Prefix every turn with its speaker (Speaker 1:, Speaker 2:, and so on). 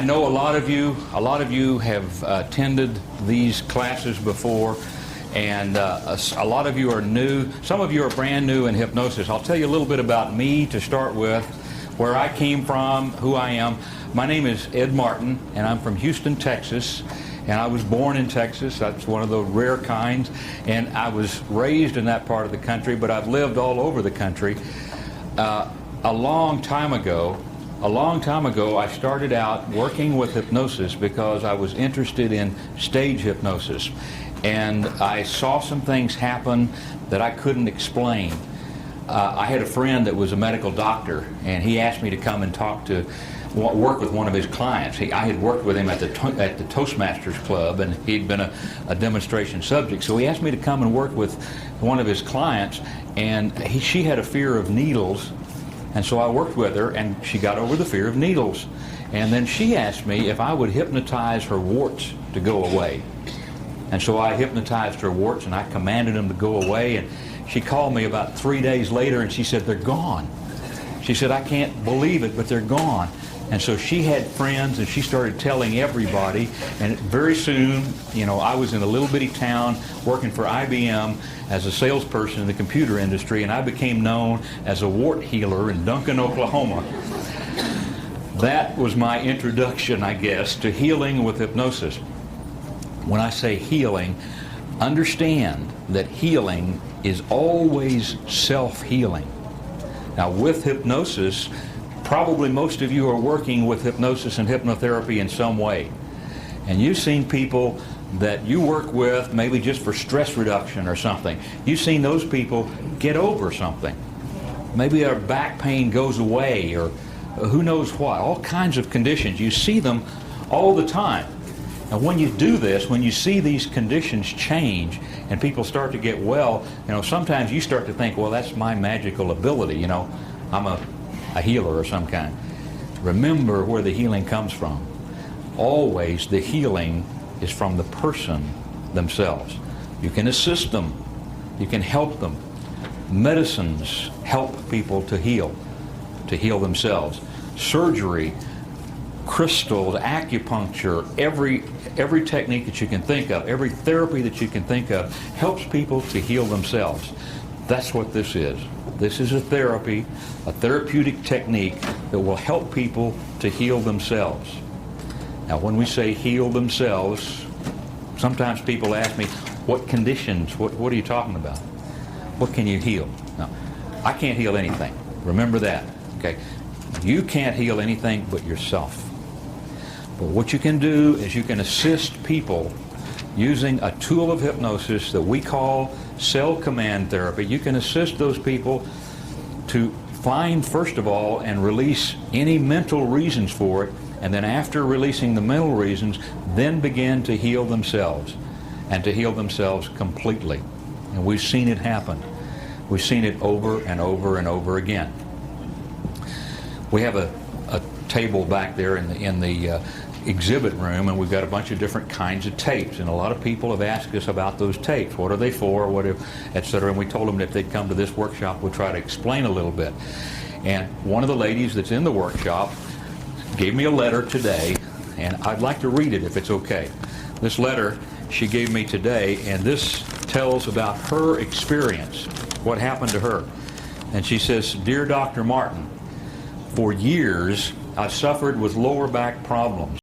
Speaker 1: I know a lot of you have attended these classes before, and a lot of you are new. Some of you are brand new in hypnosis. I'll tell you a little bit about me to start with, where I came from, who I am. My name is Ed Martin, and I'm from Houston, Texas. And I was born in Texas. That's one of the rare kinds. And I was raised in that part of the country, but I've lived all over the country. A long time ago, I started out working with hypnosis because I was interested in stage hypnosis. And I saw some things happen that I couldn't explain. I had a friend that was a medical doctor, and he asked me to come and work with one of his clients. I had worked with him at the Toastmasters Club, and he'd been a demonstration subject. So he asked me to come and work with one of his clients, and she had a fear of needles. And so I worked with her, and she got over the fear of needles. And then she asked me if I would hypnotize her warts to go away. And so I hypnotized her warts, and I commanded them to go away. And she called me about 3 days later, and she said, "They're gone." She said, "I can't believe it, but they're gone." And so she had friends, and she started telling everybody. And very soon, you know, I was in a little bitty town working for IBM as a salesperson in the computer industry, and I became known as a wart healer in Duncan, Oklahoma. That was my introduction, I guess, to healing with hypnosis. When I say healing, understand that healing is always self-healing. Now, with hypnosis, probably most of you are working with hypnosis and hypnotherapy in some way. And you've seen people that you work with maybe just for stress reduction or something. You've seen those people get over something. Maybe their back pain goes away, or who knows what, all kinds of conditions. You see them all the time. And when you do this, when you see these conditions change and people start to get well, you know, sometimes you start to think, well, that's my magical ability, you know, I'm a healer of some kind. Remember where the healing comes from. Always the healing is from the person themselves. You can assist them. You can help them. Medicines help people to heal themselves. Surgery, crystals, acupuncture, every technique that you can think of, every therapy that you can think of helps people to heal themselves. That's what this is. This is a therapy, a therapeutic technique that will help people to heal themselves. Now, when we say heal themselves, sometimes people ask me, what conditions, what are you talking about? What can you heal? Now, I can't heal anything. Remember that, okay? You can't heal anything but yourself. But what you can do is you can assist people using a tool of hypnosis that we call cell command therapy. You can assist those people to find, first of all, and release any mental reasons for it, and then after releasing the mental reasons, then begin to heal themselves, and to heal themselves completely. And we've seen it happen. We've seen it over and over and over again. We have a table back there in the exhibit room, and we've got a bunch of different kinds of tapes, and a lot of people have asked us about those tapes. What are they for, etc. And we told them that if they'd come to this workshop, we'll try to explain a little bit. And one of the ladies that's in the workshop gave me a letter today, and I'd like to read it if it's okay. This letter she gave me today, and this tells about her experience, what happened to her. And she says, "Dear Dr. Martin, for years I've suffered with lower back problems.